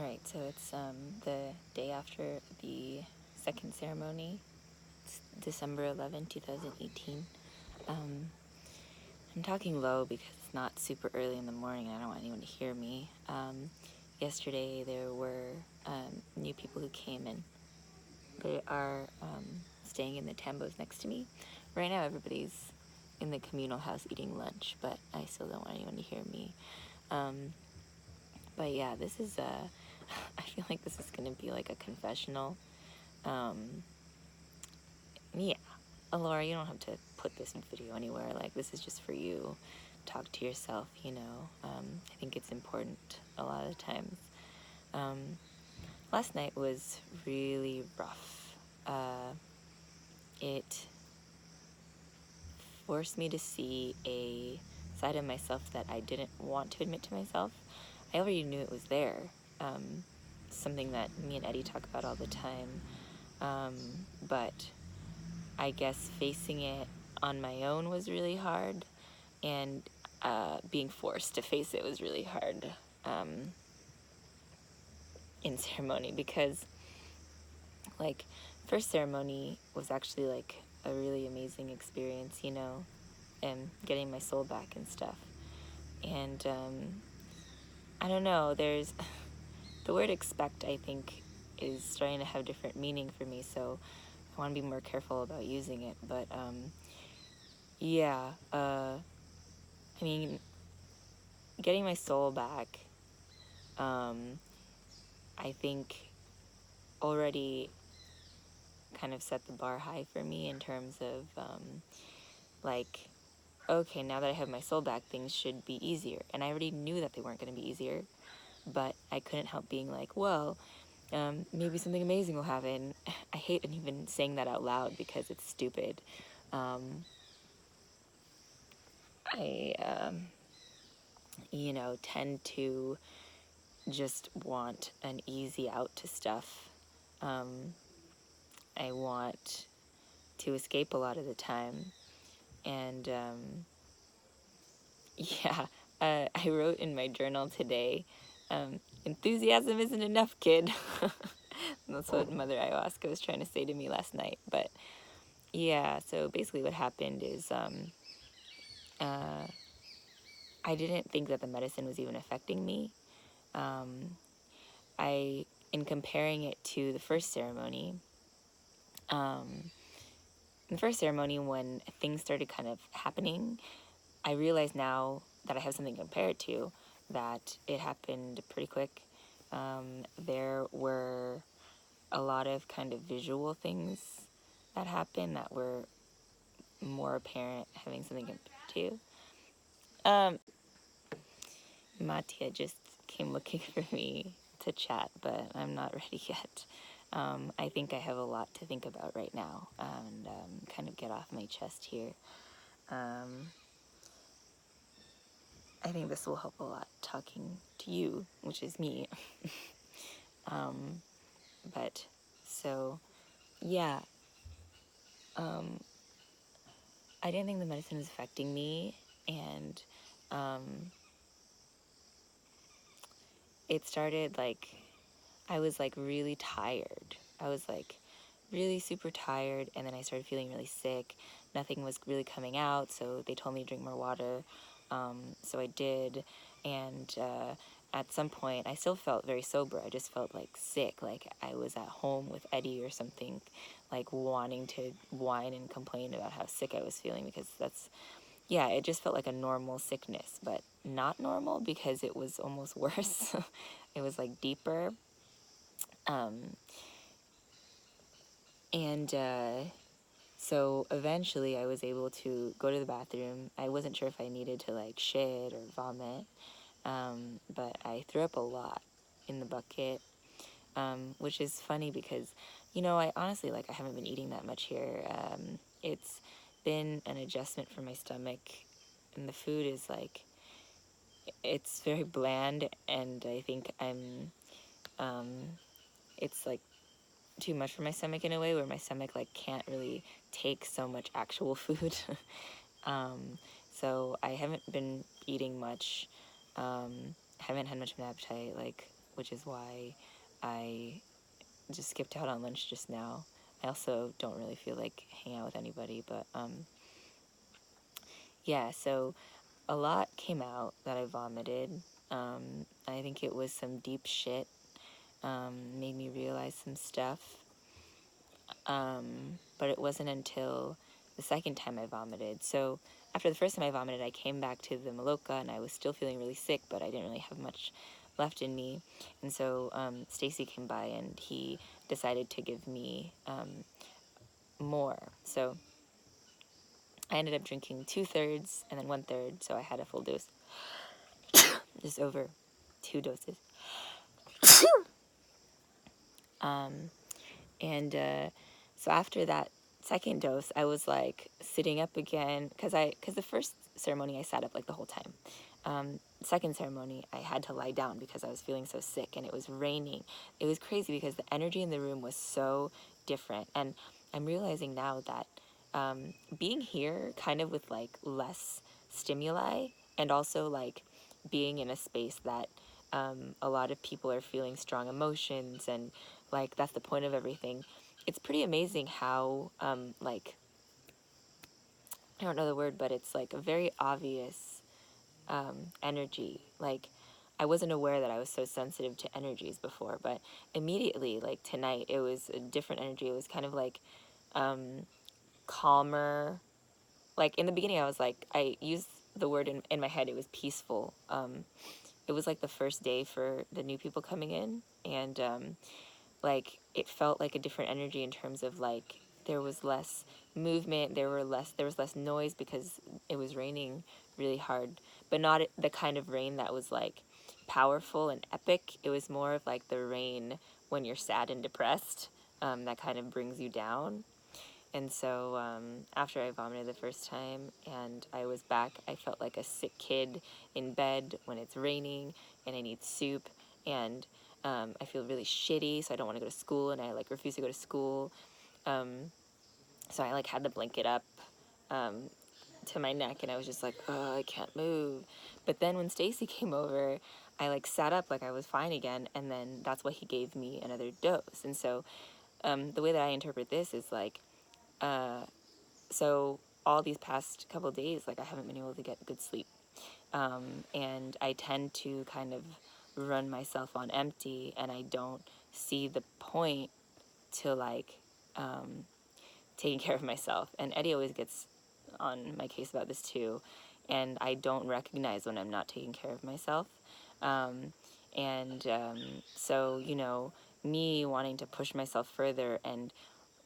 Alright, so it's the day after the second ceremony. It's December 11, 2018. I'm talking low because it's not super early in the morning and I don't want anyone to hear me. Yesterday there were new people who came in. They are staying in the tambos next to me. Right now everybody's in the communal house eating lunch, but I still don't want anyone to hear me. But yeah, this is I feel like this is gonna be like a confessional. Yeah, Laura, you don't have to put this in video anywhere. Like, this is just for you. Talk to yourself, you know. I think it's important a lot of times. Last night was really rough. It forced me to see a side of myself that I didn't want to admit to myself. I already knew it was there. Something that me and Eddie talk about all the time. But I guess facing it on my own was really hard, and being forced to face it was really hard in ceremony, because like first ceremony was actually like a really amazing experience, you know, and getting my soul back and stuff. And I don't know, there's the word expect, I think, is starting to have different meaning for me, so I want to be more careful about using it. But yeah, I mean, getting my soul back, I think already kind of set the bar high for me in terms of like, okay, now that I have my soul back, things should be easier. And I already knew that they weren't going to be easier, but I couldn't help being like, well, maybe something amazing will happen. I hate even saying that out loud because it's stupid. I you know, tend to just want an easy out to stuff. I want to escape a lot of the time. And yeah, I wrote in my journal today, enthusiasm isn't enough, kid. That's what Mother Ayahuasca was trying to say to me last night. But yeah, so basically what happened is I didn't think that the medicine was even affecting me. In comparing it to the first ceremony, when things started kind of happening, I realize now that I have something to compare it to, that it happened pretty quick. There were a lot of kind of visual things that happened that were more apparent, having something to compare to. Matia just came looking for me to chat, but I'm not ready yet. I think I have a lot to think about right now and kind of get off my chest here. I think this will help a lot talking to you, which is me. But so, yeah, I didn't think the medicine was affecting me, and it started like, I was like really tired. I was like really super tired, and then I started feeling really sick. Nothing was really coming out, so they told me to drink more water. So I did, and at some point I still felt very sober. I just felt like sick, like I was at home with Eddie or something, like wanting to whine and complain about how sick I was feeling, because yeah, it just felt like a normal sickness, but not normal because it was almost worse. It was like deeper. And so eventually I was able to go to the bathroom. I wasn't sure if I needed to like shit or vomit, but I threw up a lot in the bucket, which is funny because, you know, I honestly, like, I haven't been eating that much here. It's been an adjustment for my stomach, and the food is like, it's very bland, and I think it's like too much for my stomach in a way, where my stomach like can't really take so much actual food. So I haven't been eating much, haven't had much of an appetite like which is why I just skipped out on lunch just now. I also don't really feel like hanging out with anybody, but yeah, so a lot came out that I vomited. I think it was some deep shit, made me realize some stuff. But it wasn't until the second time I vomited. So after the first time I vomited, I came back to the Maloka and I was still feeling really sick, but I didn't really have much left in me. And so Stacy came by and he decided to give me more. So I ended up drinking 2/3 and then 1/3, so I had a full dose, just over 2 doses. And so after that second dose, I was like sitting up again because the first ceremony I sat up like the whole time. Second ceremony, I had to lie down because I was feeling so sick and it was raining. It was crazy because the energy in the room was so different. And I'm realizing now that being here kind of with like less stimuli and also like being in a space that a lot of people are feeling strong emotions and like that's the point of everything. It's pretty amazing how like I don't know the word, but it's like a very obvious energy. Like I wasn't aware that I was so sensitive to energies before, but immediately, like tonight, it was a different energy. It was kind of like calmer. Like in the beginning, I was like, I used the word in my head. It was peaceful. It was like the first day for the new people coming in, and like it felt like a different energy in terms of like there was less movement, there was less noise because it was raining really hard, but not the kind of rain that was like powerful and epic. It was more of like the rain when you're sad and depressed, that kind of brings you down. And so after I vomited the first time and I was back, I felt like a sick kid in bed when it's raining and I need soup, and I feel really shitty, so I don't want to go to school, and I like refuse to go to school. So I like had the blanket up to my neck, and I was just like, oh, I can't move. But then when Stacy came over, I like sat up like I was fine again, and then that's why he gave me another dose. And so the way that I interpret this is like, so all these past couple days, like I haven't been able to get good sleep. And I tend to kind of run myself on empty, and I don't see the point to like taking care of myself. And Eddie always gets on my case about this too, and I don't recognize when I'm not taking care of myself. So, you know, me wanting to push myself further and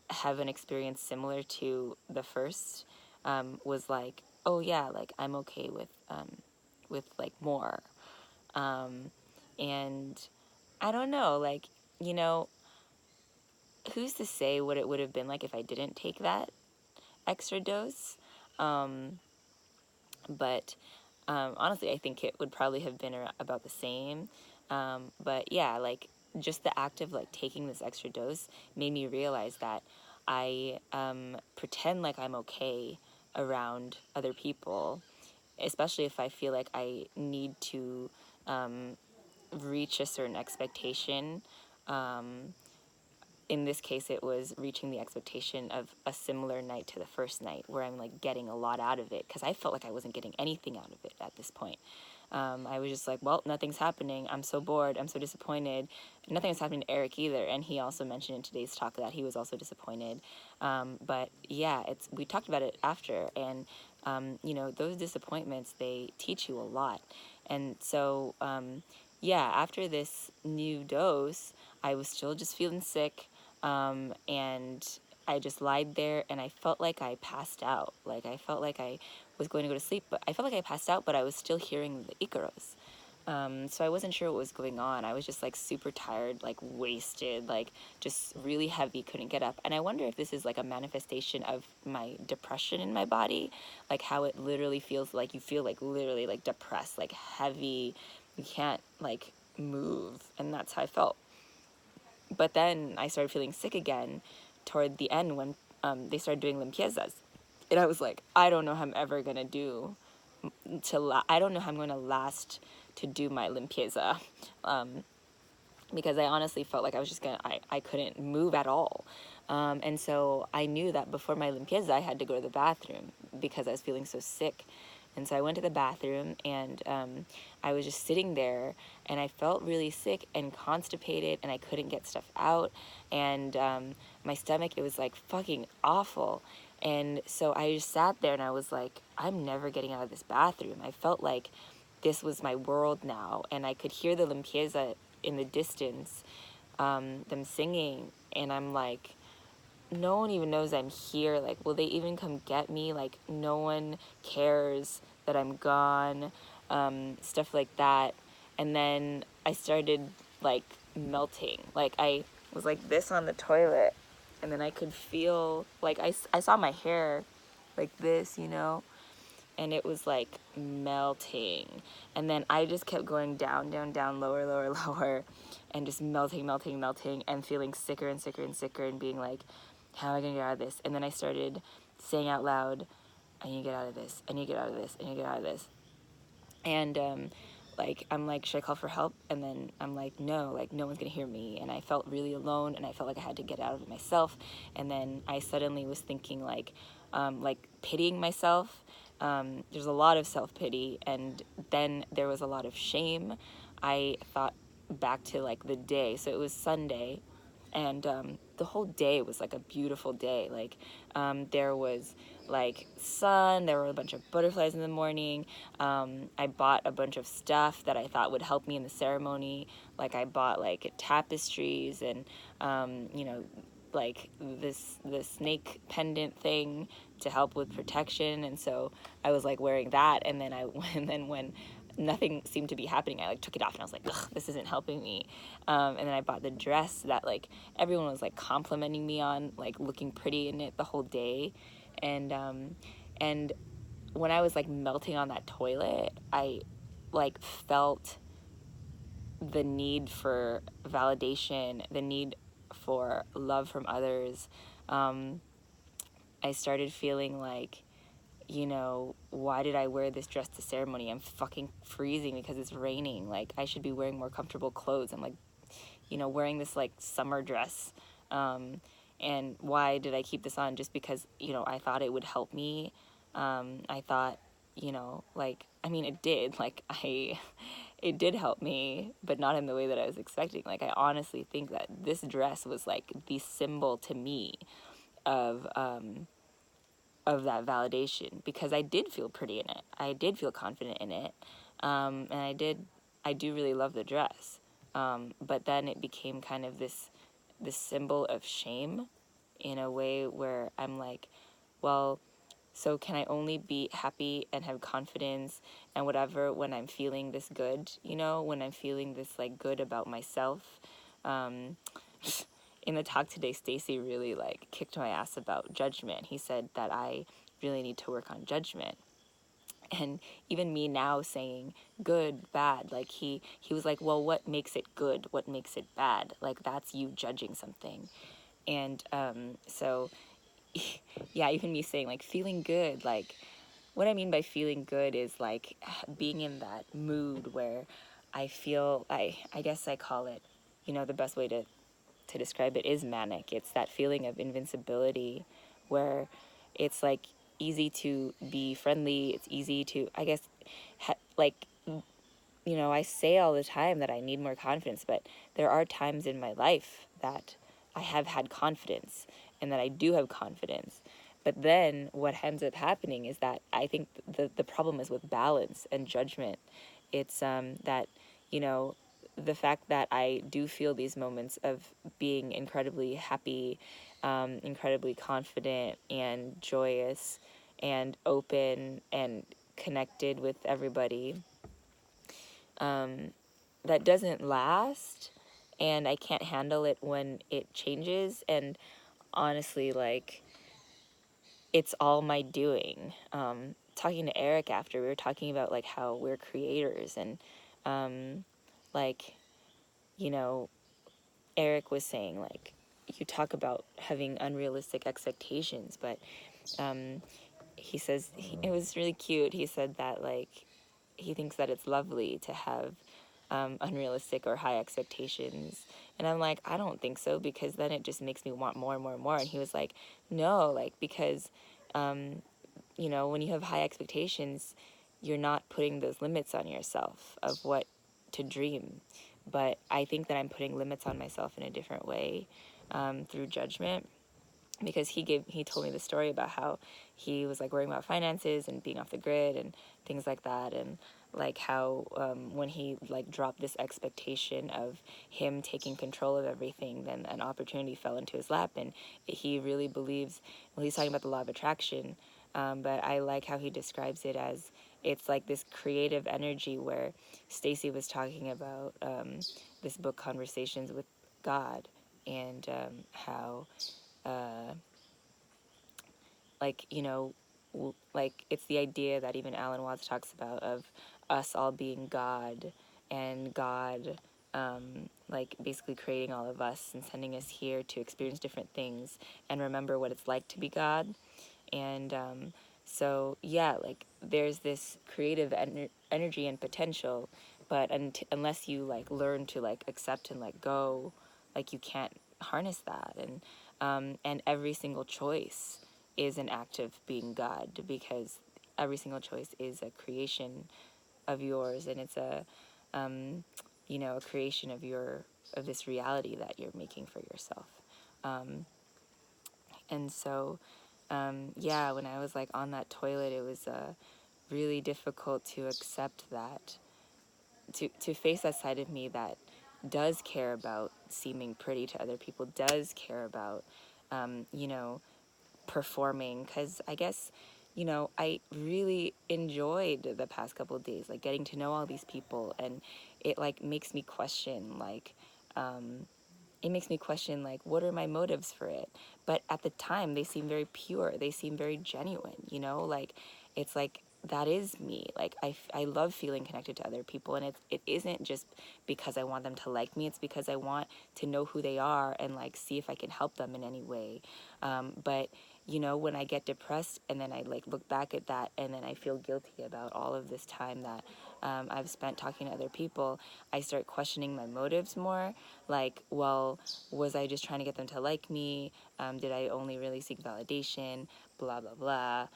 have an experience similar to the first was like, oh yeah, like I'm okay with like more. And I don't know, like, you know, who's to say what it would have been like if I didn't take that extra dose? But honestly, I think it would probably have been about the same. But yeah, like just the act of like taking this extra dose made me realize that I pretend like I'm okay around other people, especially if I feel like I need to reach a certain expectation. In this case, it was reaching the expectation of a similar night to the first night, where I'm like getting a lot out of it, because I felt like I wasn't getting anything out of it at this point. I was just like, well, nothing's happening. I'm so bored. I'm so disappointed. Nothing was happening to Eric either, and he also mentioned in today's talk that he was also disappointed. But yeah, we talked about it after, and you know, those disappointments, they teach you a lot. And so yeah, after this new dose, I was still just feeling sick. And I just lied there, and I felt like I passed out. Like I felt like I was going to go to sleep, but I felt like I passed out, but I was still hearing the Icaros. So I wasn't sure what was going on. I was just like super tired, like wasted, like just really heavy, couldn't get up. And I wonder if this is like a manifestation of my depression in my body, like how it literally feels like you feel like literally like depressed, like heavy, you can't like move. And that's how I felt. But then I started feeling sick again toward the end when they started doing limpiezas. And I was like, I don't know how I'm ever going to do I don't know how I'm going to last to do my limpieza. because I honestly felt like I was just I couldn't move at all. And so I knew that before my limpieza, I had to go to the bathroom because I was feeling so sick. And so I went to the bathroom, and I was just sitting there, and I felt really sick and constipated, and I couldn't get stuff out. And my stomach, it was like fucking awful. And so I just sat there, and I was like, I'm never getting out of this bathroom. I felt like this was my world now, and I could hear the limpieza in the distance, them singing, and I'm like, no one even knows I'm here. Like, will they even come get me? Like, no one cares that I'm gone, stuff like that. And then I started like melting. Like, I was like this on the toilet, and then I could feel like I saw my hair like this, you know, and it was like melting. And then I just kept going down, down, down, lower, lower, lower, and just melting, melting, melting, and feeling sicker and sicker and sicker, and being like, how am I gonna get out of this? And then I started saying out loud, I need to get out of this, I need to get out of this, I need to get out of this. And like, I'm like, should I call for help? And then I'm like, no, like, no one's gonna hear me. And I felt really alone, and I felt like I had to get out of it myself. And then I suddenly was thinking like pitying myself. There's a lot of self-pity, and then there was a lot of shame. I thought back to like the day. So it was Sunday, and the whole day was like a beautiful day. Like there was like sun, there were a bunch of butterflies in the morning. I bought a bunch of stuff that I thought would help me in the ceremony. Like I bought like tapestries, and you know, like the snake pendant thing to help with protection. And so I was like wearing that, and then and then when nothing seemed to be happening, I like took it off, and I was like, ugh, this isn't helping me. And then I bought the dress that like everyone was like complimenting me on, like looking pretty in it the whole day. And when I was like melting on that toilet, I like felt the need for validation, the need for love from others. I started feeling like, you know, why did I wear this dress to ceremony? I'm fucking freezing because it's raining. Like, I should be wearing more comfortable clothes. I'm like, you know, wearing this like summer dress. And why did I keep this on? Just because, you know, I thought it would help me. I thought, you know, like, I mean, it did. Like, it did help me, but not in the way that I was expecting. Like, I honestly think that this dress was like the symbol to me of, of that validation, because I did feel pretty in it. I did feel confident in it. And I do really love the dress. But then it became kind of this symbol of shame, in a way where I'm like, well, so can I only be happy and have confidence and whatever when I'm feeling this good, you know, when I'm feeling this like good about myself? Um, in the talk today, Stacy really like kicked my ass about judgment. He said that I really need to work on judgment. And even me now saying good, bad, like he was like, well, what makes it good? What makes it bad? Like, that's you judging something. And so yeah, even me saying like feeling good, like what I mean by feeling good is like being in that mood where I feel, I guess I call it, you know, the best way to describe it is manic. It's that feeling of invincibility where it's like easy to be friendly. It's easy to, I guess, like, you know, I say all the time that I need more confidence, but there are times in my life that I have had confidence and that I do have confidence. But then what ends up happening is that I think the problem is with balance and judgment. It's that, you know, the fact that I do feel these moments of being incredibly happy, incredibly confident and joyous and open and connected with everybody, that doesn't last, and I can't handle it when it changes. And honestly, like, it's all my doing. Talking to Eric after, we were talking about like how we're creators, and like, you know, Eric was saying like, you talk about having unrealistic expectations, but he says, it was really cute. He said that like he thinks that it's lovely to have unrealistic or high expectations. And I'm like, I don't think so, because then it just makes me want more and more and more. And he was like, no, like, because, you know, when you have high expectations, you're not putting those limits on yourself of what to dream. But I think that I'm putting limits on myself in a different way, through judgment, because he told me the story about how he was like worrying about finances and being off the grid and things like that, and like how when he like dropped this expectation of him taking control of everything, then an opportunity fell into his lap. And he really believes, well, he's talking about the law of attraction, but I like how he describes it as it's like this creative energy where Stacy was talking about this book Conversations with God, and how like, you know, like it's the idea that even Alan Watts talks about of us all being God, and God like basically creating all of us and sending us here to experience different things and remember what it's like to be God. And so yeah, like there's this creative energy and potential, but unless you like learn to like accept and let go, like you can't harness that. And every single choice is an act of being God, because every single choice is a creation of yours, and it's a you know, a creation of this reality that you're making for yourself. And so yeah, when I was like on that toilet, it was really difficult to accept that, to face that side of me that does care about seeming pretty to other people, does care about you know, performing. Because I guess, you know, I really enjoyed the past couple of days, like getting to know all these people, and it like makes me question like what are my motives for it. But at the time they seem very pure, they seem very genuine, you know, like it's like that is me. Like I love feeling connected to other people, and it isn't just because I want them to like me, it's because I want to know who they are and like see if I can help them in any way. But you know, when I get depressed and then I like look back at that and then I feel guilty about all of this time that I've spent talking to other people, I start questioning my motives more. Like, well, was I just trying to get them to like me? Did I only really seek validation? Blah, blah, blah.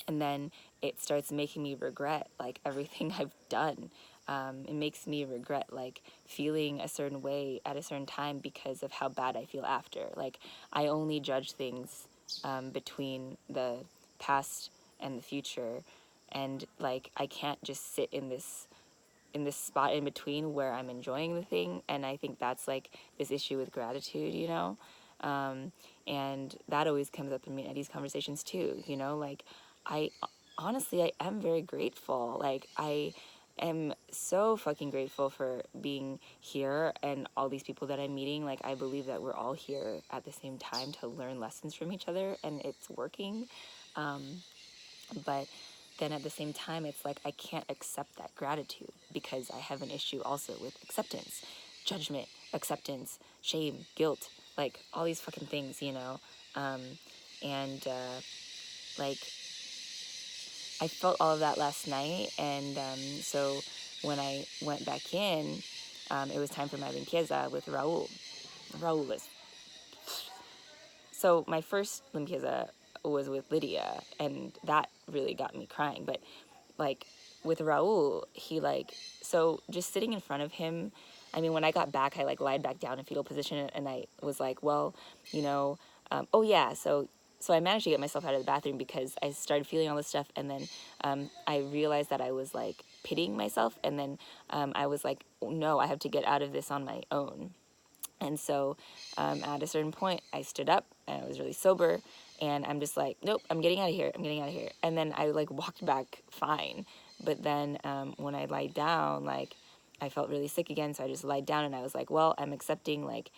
And then it starts making me regret like everything I've done. It makes me regret like feeling a certain way at a certain time because of how bad I feel after. Like I only judge things between the past and the future, and like I can't just sit in this spot in between where I'm enjoying the thing. And I think that's like this issue with gratitude, you know. And that always comes up in me at these conversations too, you know, like I honestly, I am very grateful. Like I am so fucking grateful for being here and all these people that I'm meeting. Like I believe that we're all here at the same time to learn lessons from each other, and it's working. But then at the same time, it's like I can't accept that gratitude because I have an issue also with acceptance, judgment, acceptance, shame, guilt, like all these fucking things, you know. And like I felt all of that last night, and so when I went back in, it was time for my limpieza with Raul. Raul is so my first limpieza was with Lydia, and that really got me crying. But like with Raul, he like, so just sitting in front of him, I mean, when I got back, I like lied back down in fetal position, and I was like, well, you know, oh yeah, so I managed to get myself out of the bathroom because I started feeling all this stuff, and then I realized that I was like pitying myself, and then I was like, no, I have to get out of this on my own. And so at a certain point, I stood up and I was really sober. And I'm just like, nope, I'm getting out of here. I'm getting out of here. And then I like walked back fine. But then when I lied down, like I felt really sick again. So I just lied down and I was like, well, I'm accepting like,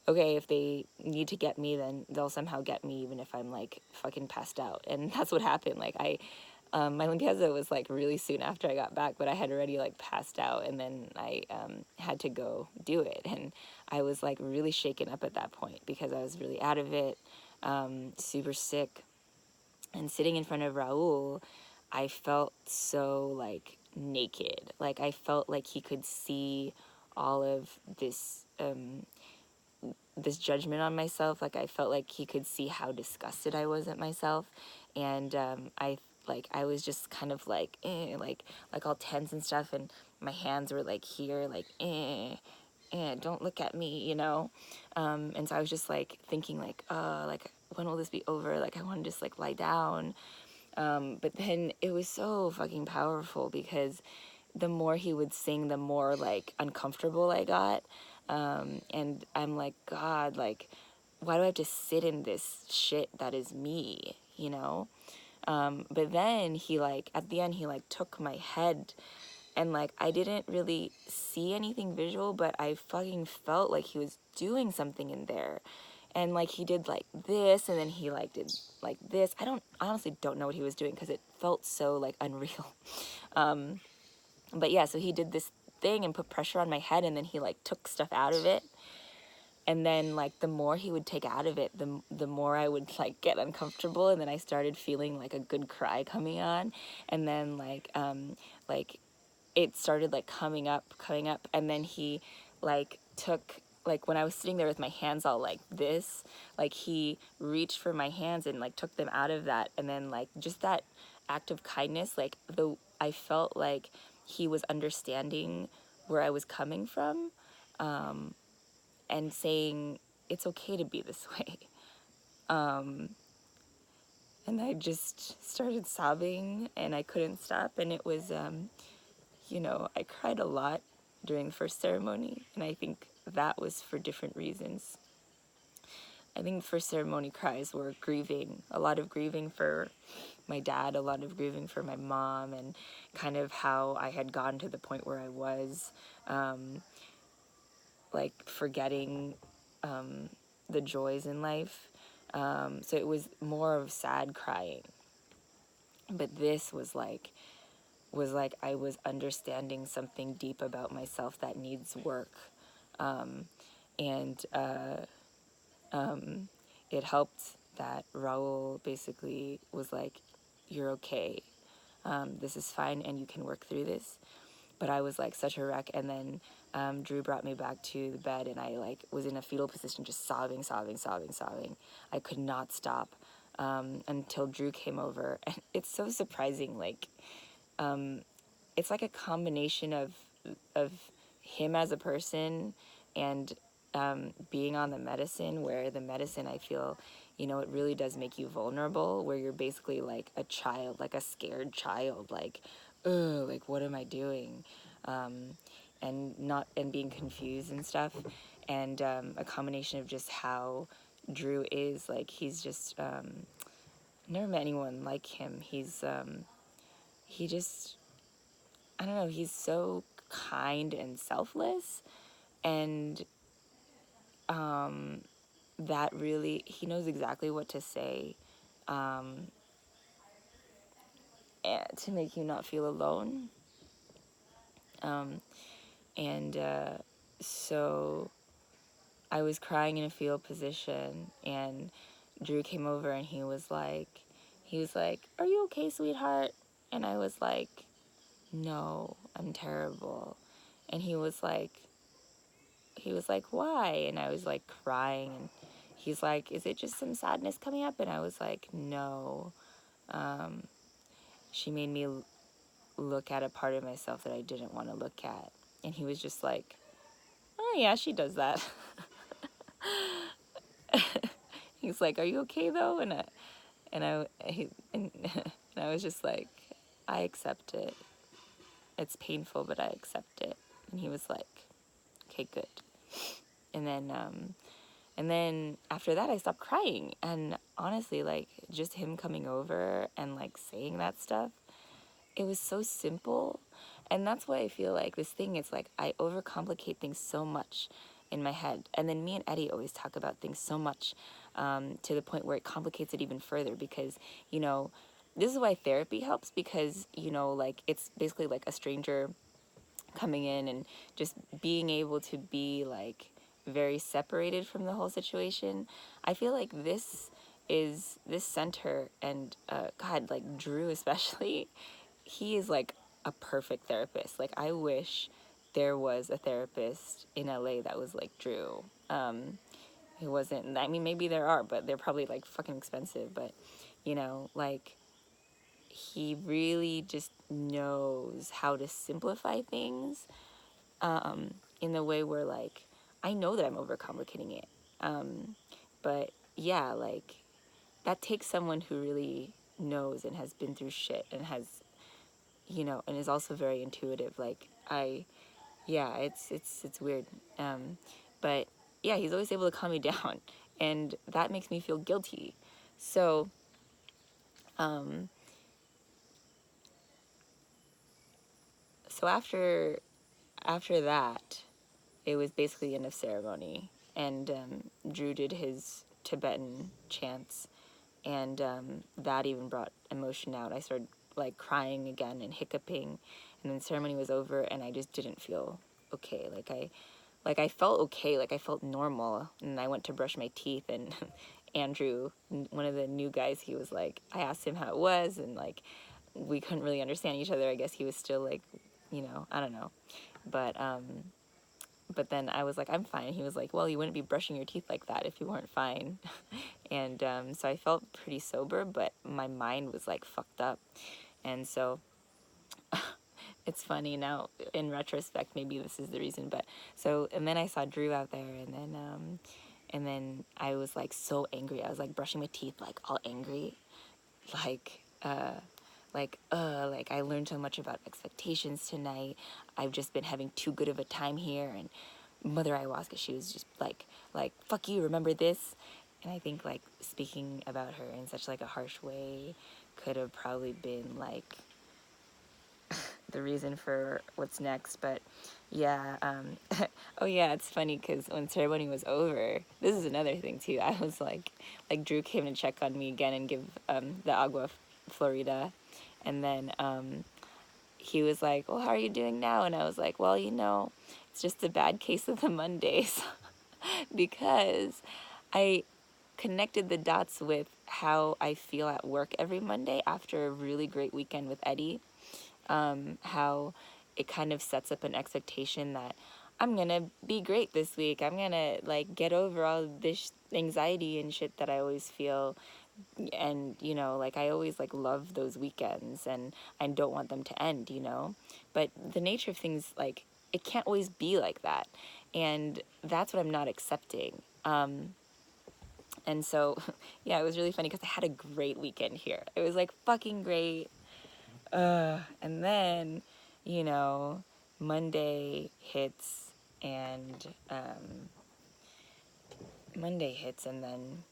okay, if they need to get me, then they'll somehow get me even if I'm like fucking passed out. And that's what happened. Like my limpieza was like really soon after I got back, but I had already like passed out, and then I had to go do it. And I was like really shaken up at that point because I was really out of it, super sick. And sitting in front of Raul, I felt so like naked. Like, I felt like he could see all of this judgment on myself. Like, I felt like he could see how disgusted I was at myself. And I was just kind of like, like all tense and stuff. And my hands were like here, like, don't look at me, you know? And so I was just like thinking like, when will this be over? Like, I want to just like lie down. But then it was so fucking powerful, because the more he would sing, the more like uncomfortable I got. And I'm like, God, like, why do I have to sit in this shit that is me, you know? But then he like, at the end, he like took my head, and like, I didn't really see anything visual, but I fucking felt like he was doing something in there. And like, he did like this, and then he like did like this. I honestly don't know what he was doing, because it felt so like unreal. But yeah, so he did this thing and put pressure on my head, and then he like took stuff out of it. And then like, the more he would take out of it, the more I would like get uncomfortable, and then I started feeling like a good cry coming on. And then like it started like coming up, and then he like took, like, when I was sitting there with my hands all like this, like, he reached for my hands and like took them out of that. And then like, just that act of kindness, like, I felt like he was understanding where I was coming from, and saying it's okay to be this way. And I just started sobbing, and I couldn't stop. And it was I cried a lot during the first ceremony, and I think that was for different reasons. I think the first ceremony cries were grieving, a lot of grieving for my dad, a lot of grieving for my mom, and kind of how I had gotten to the point where I was, like, forgetting the joys in life. So it was more of sad crying. But this was like I was understanding something deep about myself that needs work. And it helped that Raul basically was like, you're okay. This is fine, and you can work through this. But I was like such a wreck. And then Drew brought me back to the bed, and I like was in a fetal position, just sobbing. I could not stop until Drew came over. And it's so surprising, like, it's like a combination of him as a person, and being on the medicine, where the medicine, I feel, it really does make you vulnerable, where you're basically like a child, like a scared child, like, oh, like, what am I doing? And being confused and stuff. And a combination of just how Drew is, like, he's just, never met anyone like him. He just, I don't know, he's so kind and selfless, and that really, he knows exactly what to say, to make you not feel alone. And so I was crying in a fetal position, and Drew came over, and he was like, are you okay, sweetheart? And I was like, no, I'm terrible. And he was like, why? And I was like crying, and he's like, is it just some sadness coming up? And I was like, no. She made me look at a part of myself that I didn't want to look at. And he was just like, oh yeah, she does that. He's like, are you okay though? And I was just like, I accept it. It's painful, but I accept it. And he was like, okay, good. And then after that, I stopped crying. And honestly, like, just him coming over and like saying that stuff, it was so simple. And that's why I feel like this thing, it's like I overcomplicate things so much in my head. And then me and Eddie always talk about things so much, to the point where it complicates it even further, because, this is why therapy helps, because, like, it's basically like a stranger coming in and just being able to be like very separated from the whole situation. I feel like this center, and God, like Drew especially, he is like a perfect therapist. Like, I wish there was a therapist in LA that was like Drew. It wasn't, I mean, maybe there are, but they're probably like fucking expensive. But, you know, like, he really just knows how to simplify things in the way where, like, I know that I'm overcomplicating it. But yeah, like, that takes someone who really knows and has been through shit and has, you know, and is also very intuitive. Like, yeah, it's weird. But yeah, he's always able to calm me down, and that makes me feel guilty. So, so after that, it was basically the end of ceremony, and Drew did his Tibetan chants, and that even brought emotion out. I started like crying again and hiccuping, and then ceremony was over, and I just didn't feel okay. Like I felt okay, like I felt normal, and I went to brush my teeth, and Andrew, one of the new guys, he was like, I asked him how it was, and like we couldn't really understand each other. I guess he was still like, you know, I don't know, but then I was like, I'm fine. He was like, well, you wouldn't be brushing your teeth like that if you weren't fine. And so I felt pretty sober, but my mind was like fucked up. And so it's funny now in retrospect, maybe this is the reason. But so, and then I saw Drew out there, and then I was like so angry. I was like brushing my teeth, like all angry, like like I learned so much about expectations tonight. I've just been having too good of a time here, and Mother Ayahuasca, she was just like fuck you, remember this? And I think like speaking about her in such like a harsh way could have probably been like the reason for what's next. But yeah, oh yeah, it's funny because when ceremony was over, this is another thing too. I was like Drew came to check on me again and give the agua florida, and then he was like, well, how are you doing now? And I was like, well, you know, it's just a bad case of the Mondays. Because I connected the dots with how I feel at work every Monday after a really great weekend with Eddie. How it kind of sets up an expectation that I'm gonna be great this week. I'm gonna like get over all this anxiety and shit that I always feel. And you know, like I always like love those weekends, and I don't want them to end, you know. But the nature of things, like, it can't always be like that, and that's what I'm not accepting. And so yeah, it was really funny because I had a great weekend here. It was like fucking great. And then, you know, Monday hits, and Monday hits, and then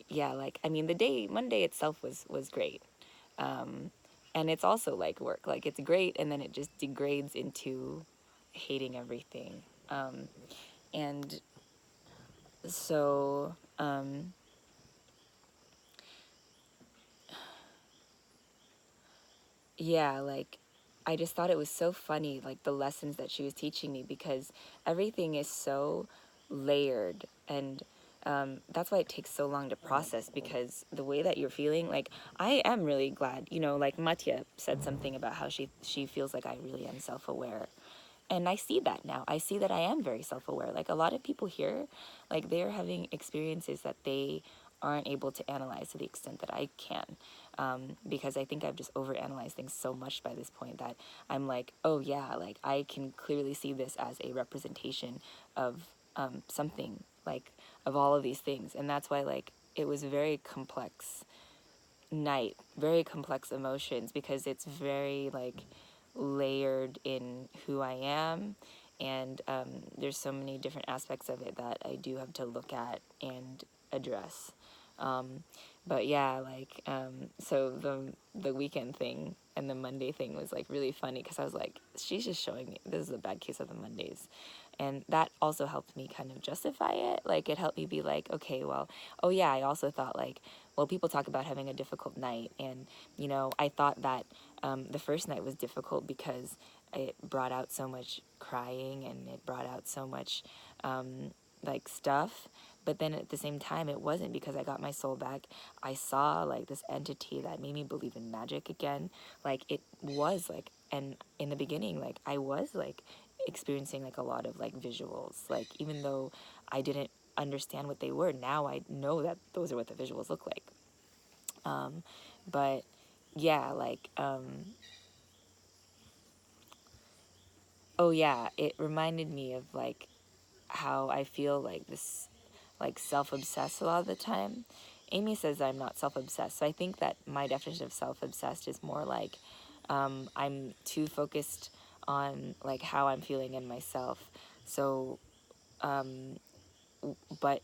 yeah, like, I mean, the day Monday itself was great. And it's also like work, like it's great, and then it just degrades into hating everything. And so yeah, like I just thought it was so funny, like the lessons that she was teaching me, because everything is so layered, and that's why it takes so long to process, because the way that you're feeling, like I am really glad, you know, like Matya said something about how she feels like I really am self-aware. And I see that now. I see that I am very self-aware. Like a lot of people here, like they're having experiences that they aren't able to analyze to the extent that I can. Because I think I've just overanalyzed things so much by this point that I'm like, oh yeah, like I can clearly see this as a representation of something, like of all of these things. And that's why like it was a very complex night, very complex emotions, because it's very like layered in who I am, and there's so many different aspects of it that I do have to look at and address. But yeah, like so the weekend thing and the Monday thing was like really funny, because I was like, she's just showing me this is a bad case of the Mondays. And that also helped me kind of justify it. Like it helped me be like, okay, well, oh yeah, I also thought like, well, people talk about having a difficult night, and you know, I thought that the first night was difficult because it brought out so much crying, and it brought out so much like stuff. But then at the same time, it wasn't, because I got my soul back. I saw like this entity that made me believe in magic again. Like it was like and in the beginning, like, I was like experiencing like a lot of like visuals, like, even though I didn't understand what they were, now I know that those are what the visuals look like. But yeah, like, oh yeah, it reminded me of like how I feel like this, like, self-obsessed a lot of the time. Amy says I'm not self-obsessed, so I think that my definition of self-obsessed is more like, I'm too focused on like how I'm feeling in myself. So, but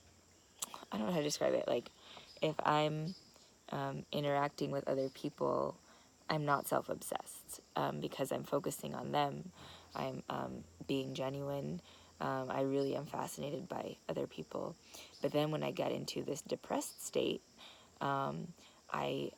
I don't know how to describe it. Like, if I'm interacting with other people, I'm not self-obsessed, because I'm focusing on them. I'm being genuine. I really am fascinated by other people. But then when I get into this depressed state, I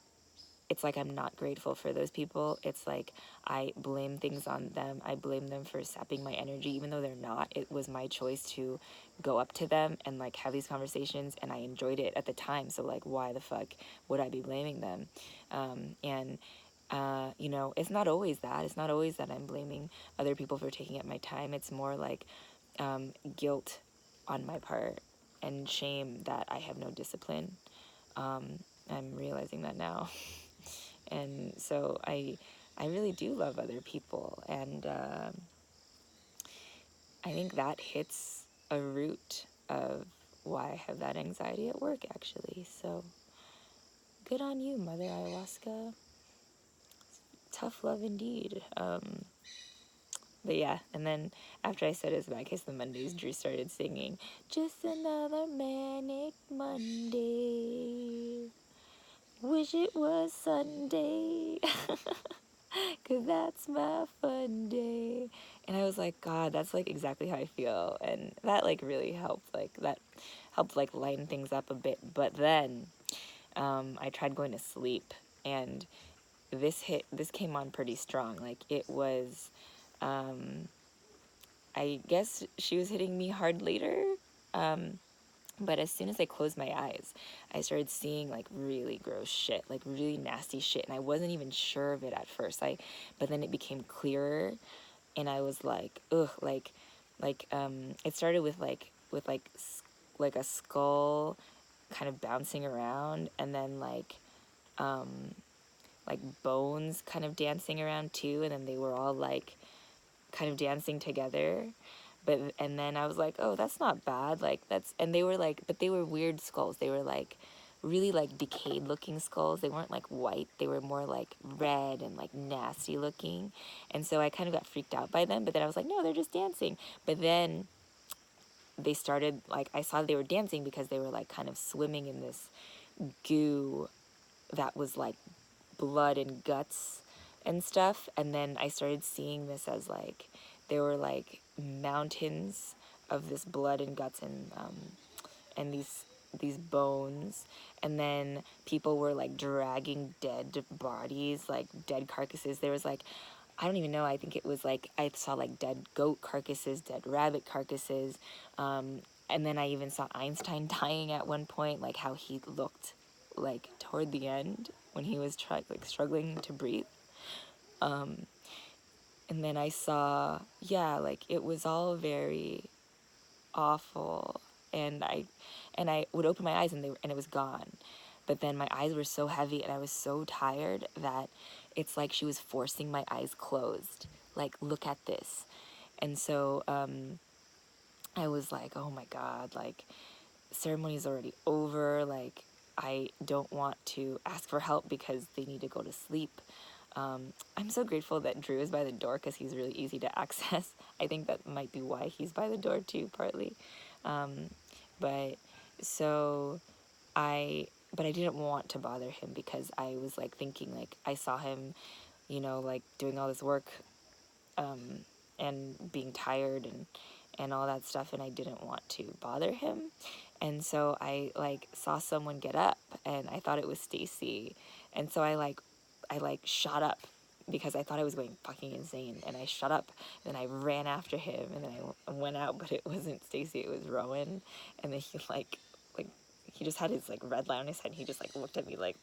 it's like I'm not grateful for those people. It's like I blame things on them. I blame them for sapping my energy, even though they're not. It was my choice to go up to them and like have these conversations, and I enjoyed it at the time. So like, why the fuck would I be blaming them? And you know, it's not always that. It's not always that I'm blaming other people for taking up my time. It's more like guilt on my part and shame that I have no discipline. I'm realizing that now. And so I really do love other people, and I think that hits a root of why I have that anxiety at work, actually. So good on you, Mother Ayahuasca. Tough love indeed. But yeah, and then after I said it's my case the Mondays, Drew started singing "Just Another Manic Monday, wish it was Sunday." Cause that's my fun day. And I was like, God, that's like exactly how I feel. And that like really helped. Like that helped like lighten things up a bit. But then I tried going to sleep, and this came on pretty strong. Like it was, I guess she was hitting me hard later. But as soon as I closed my eyes, I started seeing like really gross shit, like really nasty shit, and I wasn't even sure of it at first. But then it became clearer, and I was like, ugh, it started with like a skull kind of bouncing around, and then like bones kind of dancing around too, and then they were all like kind of dancing together. And then I was like, oh, that's not bad. Like and they were like, but they were weird skulls. They were like really like decayed looking skulls. They weren't like white. They were more like red and like nasty looking. And so I kind of got freaked out by them. But then I was like, no, they're just dancing. But then they started, like, I saw they were dancing because they were like kind of swimming in this goo that was like blood and guts and stuff. And then I started seeing this as like there were like mountains of this blood and guts, and these bones. And then people were like dragging dead bodies, like dead carcasses. There was like, I don't even know, I think it was like I saw like dead goat carcasses, dead rabbit carcasses. And then I even saw Einstein dying at one point, like how he looked like toward the end when he was like struggling to breathe. And then I saw, yeah, like it was all very awful. And I would open my eyes, and it was gone. But then my eyes were so heavy and I was so tired that it's like she was forcing my eyes closed. Like, look at this. And so I was like, oh my God, like, ceremony's already over. Like, I don't want to ask for help because they need to go to sleep. I'm so grateful that Drew is by the door because he's really easy to access. I think that might be why he's by the door too, partly. But so but I didn't want to bother him because I was like thinking, like, I saw him, like doing all this work, and being tired and all that stuff, and I didn't want to bother him. And so I like saw someone get up, and I thought it was Stacy. And so I shot up because I thought I was going fucking insane, and I shut up, and then I ran after him, and then I went out, but it wasn't Stacy, it was Rowan. And then he like he just had his like red light on his head, and he just like looked at me like,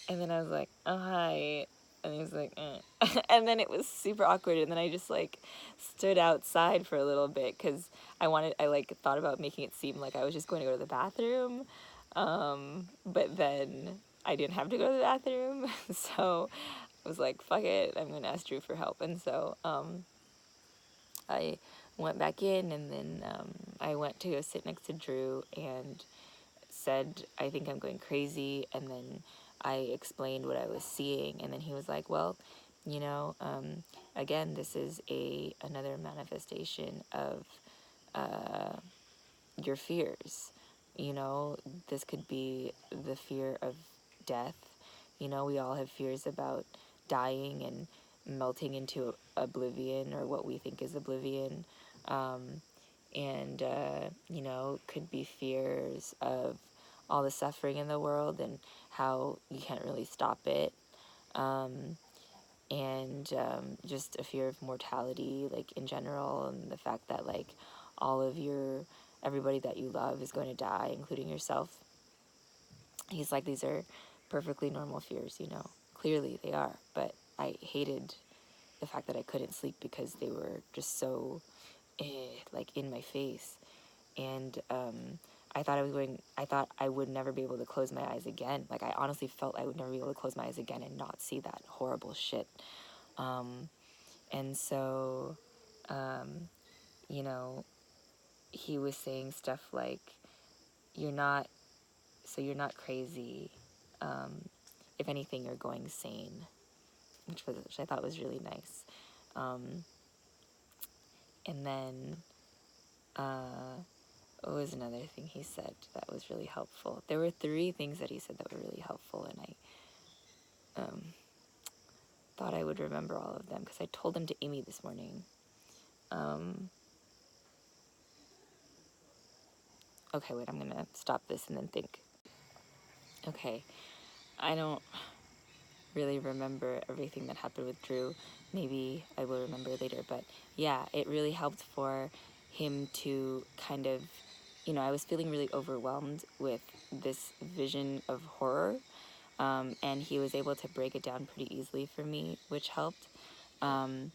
and then I was like, oh hi. And he was like, and then it was super awkward. And then I just like stood outside for a little bit because I like thought about making it seem like I was just going to go to the bathroom. But then I didn't have to go to the bathroom. So I was like, fuck it, I'm going to ask Drew for help. And so I went back in, and then I went to go sit next to Drew and said, I think I'm going crazy. And then I explained what I was seeing, and then he was like, well, you know, again, this is another manifestation of your fears. You know, this could be the fear of death. You know, we all have fears about dying and melting into oblivion, or what we think is oblivion. And you know, could be fears of all the suffering in the world and how you can't really stop it. And just a fear of mortality, like in general, and the fact that like everybody that you love is going to die, including yourself. He's like, these are perfectly normal fears, you know. Clearly they are, but I hated the fact that I couldn't sleep because they were just so like in my face. And I thought I would never be able to close my eyes again. Like, I honestly felt I would never be able to close my eyes again and not see that horrible shit. And so, you know, he was saying stuff like, you're not crazy. If anything, you're going sane, which I thought was really nice. And then, what was another thing he said that was really helpful? There were 3 things that he said that were really helpful, and I thought I would remember all of them because I told them to Amy this morning. Okay, wait, I'm gonna stop this and then think. Okay, I don't really remember everything that happened with Drew. Maybe I will remember later, but yeah, it really helped for him to kind of, you know, I was feeling really overwhelmed with this vision of horror, and he was able to break it down pretty easily for me, which helped. And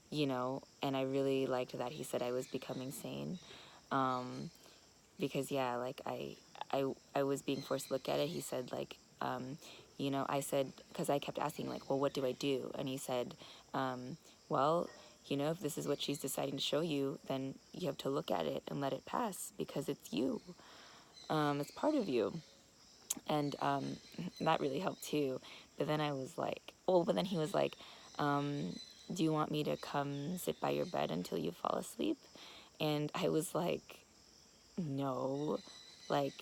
you know, and I really liked that he said I was becoming sane, because yeah, like I was being forced to look at it. He said like, you know, I said, because I kept asking like, well, what do I do? And he said, well, you know, if this is what she's deciding to show you, then you have to look at it and let it pass because it's you. It's part of you. And that really helped too. But then I was like, oh, but then he was like, do you want me to come sit by your bed until you fall asleep? And I was like, no, like,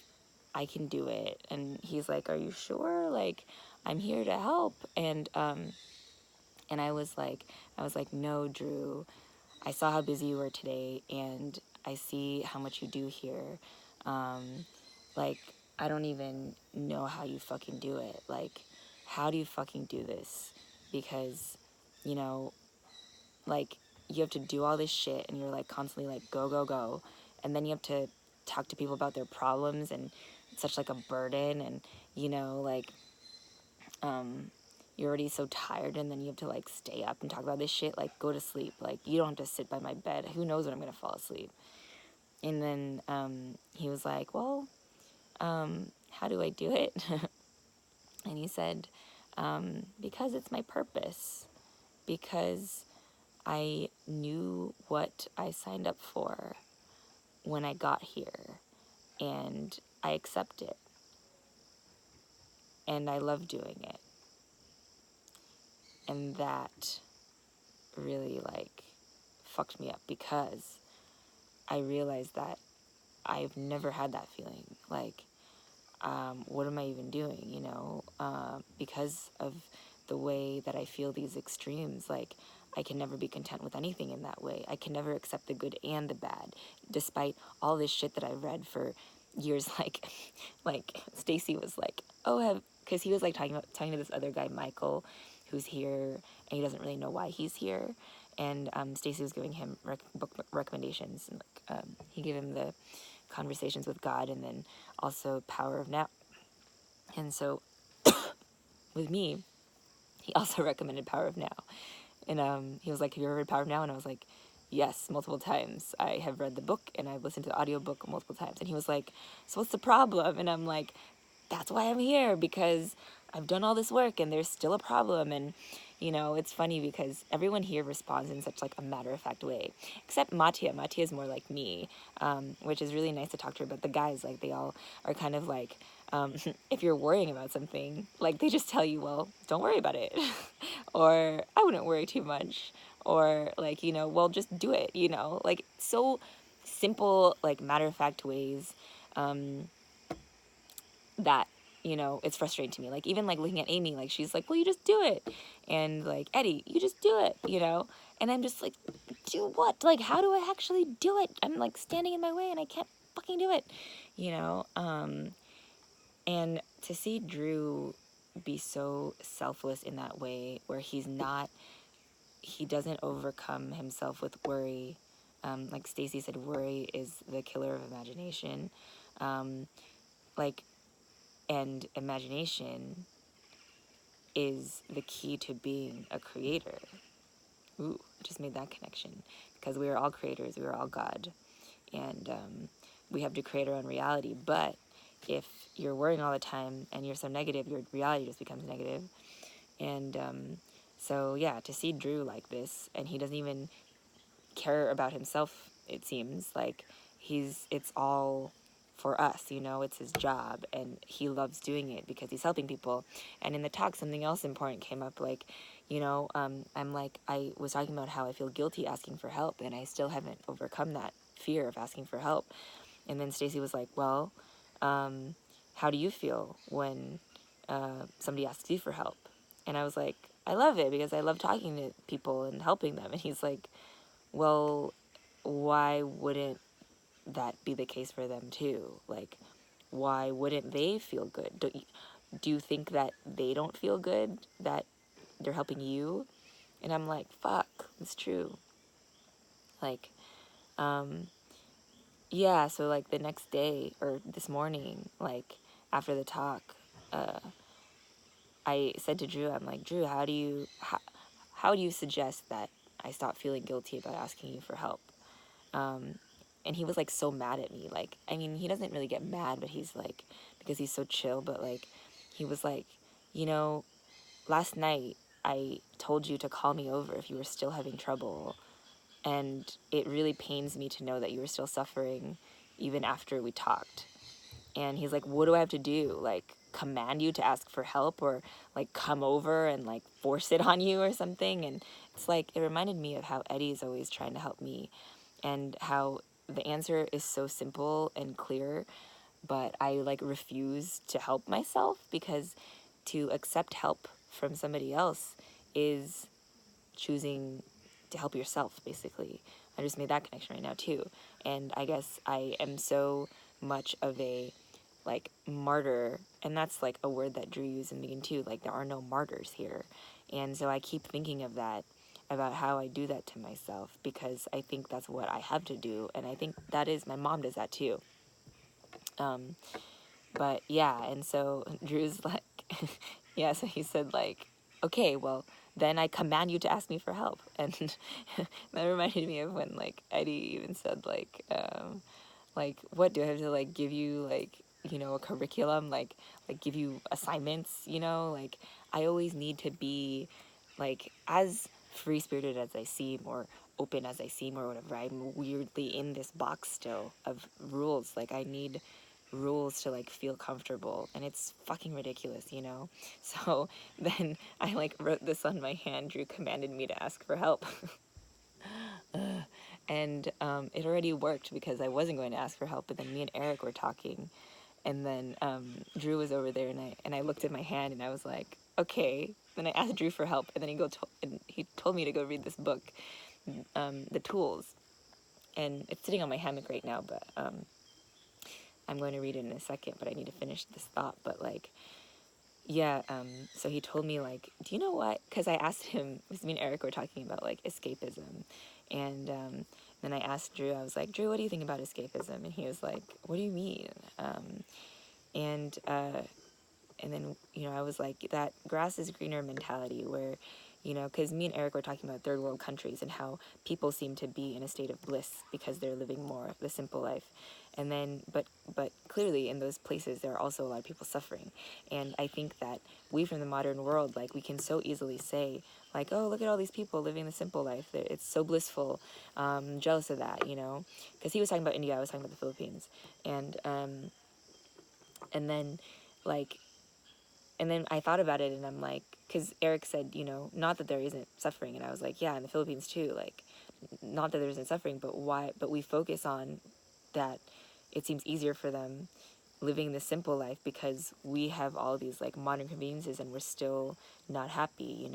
I can do it. And he's like, are you sure? Like, I'm here to help. And I was like, no, Drew, I saw how busy you were today, and I see how much you do here. Like, I don't even know how you fucking do it. Like, how do you fucking do this? Because, you know, like, you have to do all this shit, and you're like constantly like, go, go, go. And then you have to talk to people about their problems, and it's such like a burden. And, you know, like, you're already so tired, and then you have to like stay up and talk about this shit. Like, go to sleep. Like, you don't have to sit by my bed. Who knows when I'm gonna fall asleep? And then he was like, well, how do I do it? And he said, because it's my purpose, because I knew what I signed up for when I got here, and I accept it, and I love doing it. And that really like fucked me up, because I realized that I've never had that feeling. Like, what am I even doing, you know? Because of the way that I feel these extremes, like, I can never be content with anything in that way. I can never accept the good and the bad, despite all this shit that I've read for years. Like Stacy was like, oh, because he was like talking to this other guy, Michael, who's here, and he doesn't really know why he's here. And Stacy was giving him book recommendations, and like, he gave him the Conversations with God, and then also Power of Now. And so with me, he also recommended Power of Now. And he was like, have you ever read Power of Now? And I was like, yes, multiple times. I have read the book and I've listened to the audiobook multiple times. And he was like, so what's the problem? And I'm like, that's why I'm here, because I've done all this work and there's still a problem. And, you know, it's funny because everyone here responds in such like a matter-of-fact way, except Mattia. Mattia is more like me, which is really nice to talk to her. But the guys, like, they all are kind of like, if you're worrying about something, like, they just tell you, well, don't worry about it. Or I wouldn't worry too much. Or like, you know, well, just do it, you know, like so simple, like matter-of-fact ways, that, you know, it's frustrating to me. Like, even like looking at Amy, like, she's like, well, you just do it. And like, Eddie, you just do it, you know? And I'm just like, do what? Like, how do I actually do it? I'm like standing in my way and I can't fucking do it, you know? And to see Drew be so selfless in that way, where he doesn't overcome himself with worry. Like Stacy said, worry is the killer of imagination. Like, and imagination is the key to being a creator. Ooh, just made that connection. Because we are all creators, we are all God. And we have to create our own reality. But if you're worrying all the time and you're so negative, your reality just becomes negative. And so, yeah, to see Drew like this, and he doesn't even care about himself, it seems like it's all for us, you know, it's his job, and he loves doing it because he's helping people. And in the talk, something else important came up, like, you know, I was talking about how I feel guilty asking for help, and I still haven't overcome that fear of asking for help. And then Stacy was like, well, how do you feel when somebody asks you for help? And I was like, I love it because I love talking to people and helping them. And he's like, well, why wouldn't that be the case for them too? Like, why wouldn't they feel good? Do you think that they don't feel good that they're helping you? And I'm like, fuck, it's true. Like, yeah, so like the next day or this morning, like after the talk, I said to Drew, I'm like, Drew, how do you suggest that I stop feeling guilty about asking you for help? And he was like so mad at me. Like, I mean, he doesn't really get mad, but he's like, because he's so chill, but like, he was like, you know, last night I told you to call me over if you were still having trouble. And it really pains me to know that you were still suffering even after we talked. And he's like, what do I have to do? Like, command you to ask for help, or like come over and like force it on you or something? And it's like, it reminded me of how Eddie's always trying to help me, and how the answer is so simple and clear, but I like refuse to help myself, because to accept help from somebody else is choosing to help yourself, basically. I just made that connection right now too. And I guess I am so much of a like martyr, and that's like a word that Drew used in the beginning too, like there are no martyrs here. And so I keep thinking of that, about how I do that to myself, because I think that's what I have to do, and I think that is, my mom does that too. But yeah, and so Drew's like, yeah, so he said like, okay, well, then I command you to ask me for help. And that reminded me of when like Eddie even said like, what do I have to like give you, like, you know, a curriculum, like give you assignments, you know? Like, I always need to be like as free-spirited as I seem, or open as I seem, or whatever. I'm weirdly in this box still of rules. Like, I need rules to like feel comfortable, and it's fucking ridiculous, you know? So then I like wrote this on my hand. Drew commanded me to ask for help. And it already worked, because I wasn't going to ask for help, but then me and Eric were talking, and then Drew was over there, and I looked at my hand, and I was like, okay. Then I asked Drew for help, and then he told me to go read this book, The Tools, and it's sitting on my hammock right now, but I'm going to read it in a second, but I need to finish this thought. But like, yeah, so he told me, like, do you know what? Because I asked him, because me and Eric were talking about like escapism, and then I asked Drew, I was like, Drew, what do you think about escapism? And he was like, what do you mean? And then, I was like, that grass is greener mentality where, because me and Eric were talking about third world countries and how people seem to be in a state of bliss because they're living more the simple life. And then, but clearly in those places, there are also a lot of people suffering. And I think that we from the modern world, like, we can so easily say, like, oh, look at all these people living the simple life. It's so blissful. Jealous of that, because he was talking about India, I was talking about the Philippines. And then, like, and then I thought about it, and I'm like, because Eric said, not that there isn't suffering, and I was like, yeah, in the Philippines too, like, not that there isn't suffering, but why? But we focus on that. It seems easier for them living the simple life because we have all these like modern conveniences, and we're still not happy,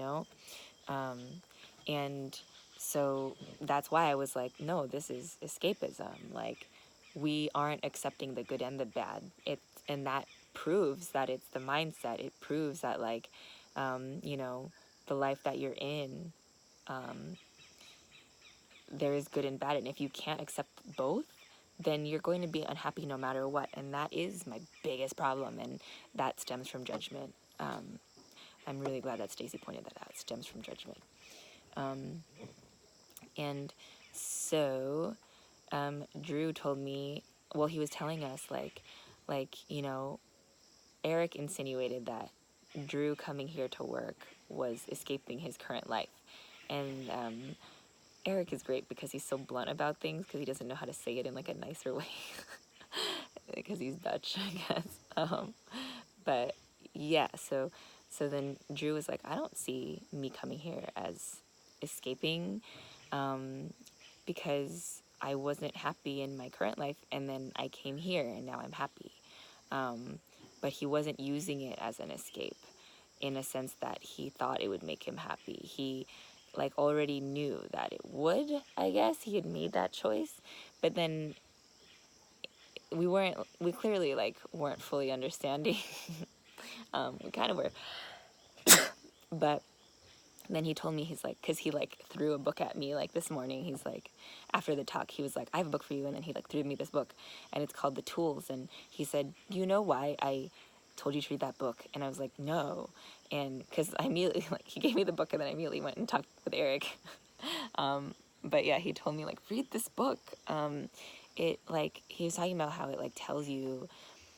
and so that's why I was like, no, this is escapism. Like, we aren't accepting the good and the bad. And that proves that it's the mindset. It proves that, like, the life that you're in, there is good and bad. And if you can't accept both, then you're going to be unhappy no matter what. And that is my biggest problem. And that stems from judgment. I'm really glad that Stacey pointed that out. It stems from judgment. And so Drew told me, well, he was telling us, like, Eric insinuated that Drew coming here to work was escaping his current life. And Eric is great because he's so blunt about things because he doesn't know how to say it in, like, a nicer way. Because he's Dutch, I guess. But yeah, so then Drew was like, I don't see me coming here as escaping, because I wasn't happy in my current life, and then I came here and now I'm happy. But he wasn't using it as an escape in a sense that he thought it would make him happy. He, like, already knew that it would, I guess. He had made that choice. But then we clearly, like, weren't fully understanding. We kind of were. But then he told me, he's like, because he, like, threw a book at me, like, this morning. He's like, after the talk, he was like, I have a book for you. And then he, like, threw me this book, and it's called The Tools. And he said, do you know why I told you to read that book? And I was like, no. And because I immediately, like, he gave me the book, and then I immediately went and talked with Eric. But yeah, he told me, like, read this book. It, like, he was talking about how it, like, tells you,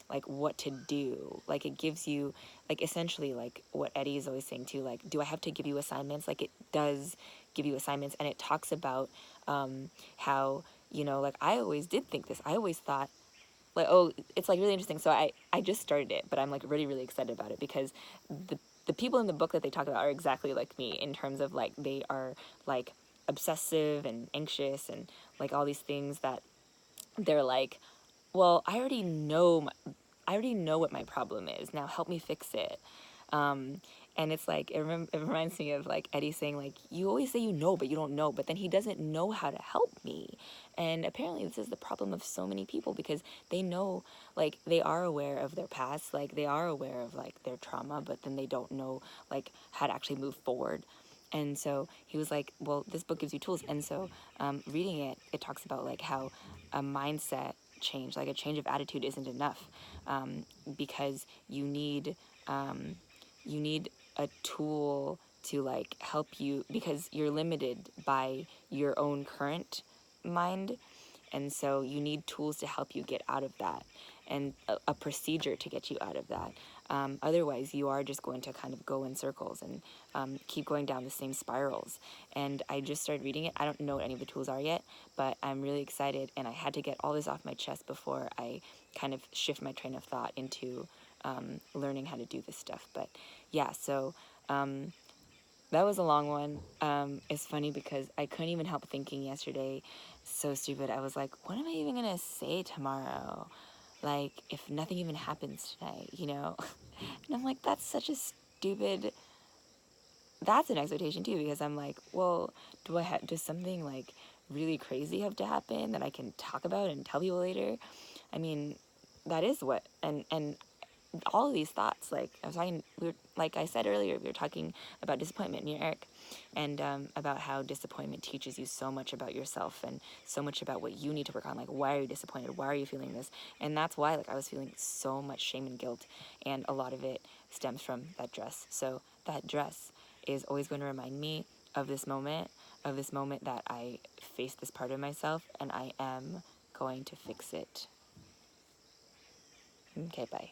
like, what to do. Like, it gives you, like, essentially, like, what Eddie is always saying too, like, do I have to give you assignments? Like, it does give you assignments. And it talks about how, like, I always did think this. I always thought, like, oh, it's, like, really interesting. So I just started it, but I'm, like, really, really excited about it because the people in the book that they talk about are exactly like me in terms of, like, they are, like, obsessive and anxious and, like, all these things that they're like, well, I already know what my problem is. Now help me fix it. And it's like, it reminds me of, like, Eddie saying, like, you always say you know, but you don't know. But then he doesn't know how to help me. And apparently this is the problem of so many people because they know, like, they are aware of their past. Like, they are aware of, like, their trauma, but then they don't know, like, how to actually move forward. And so he was like, well, this book gives you tools. And so reading it, it talks about, like, how a mindset change, like a change of attitude isn't enough, because you need a tool to, like, help you because you're limited by your own current mind. And so you need tools to help you get out of that and a procedure to get you out of that. Otherwise, you are just going to kind of go in circles and keep going down the same spirals. And I just started reading it. I don't know what any of the tools are yet, but I'm really excited. And I had to get all this off my chest before I kind of shift my train of thought into learning how to do this stuff. But yeah, so that was a long one. It's funny because I couldn't even help thinking yesterday. So stupid. I was like, what am I even going to say tomorrow? Like, if nothing even happens tonight, And I'm like, that's such a stupid... That's an expectation too, because I'm like, well, does something, like, really crazy have to happen that I can talk about and tell people later? I mean, that is what... And all of these thoughts. Like I was talking, like I said earlier, we were talking about disappointment, me and Eric, and about how disappointment teaches you so much about yourself and so much about what you need to work on. Like, why are you disappointed? Why are you feeling this? And that's why, like, I was feeling so much shame and guilt, and a lot of it stems from that dress. So that dress is always going to remind me of this moment that I faced this part of myself, and I am going to fix it. Okay, bye.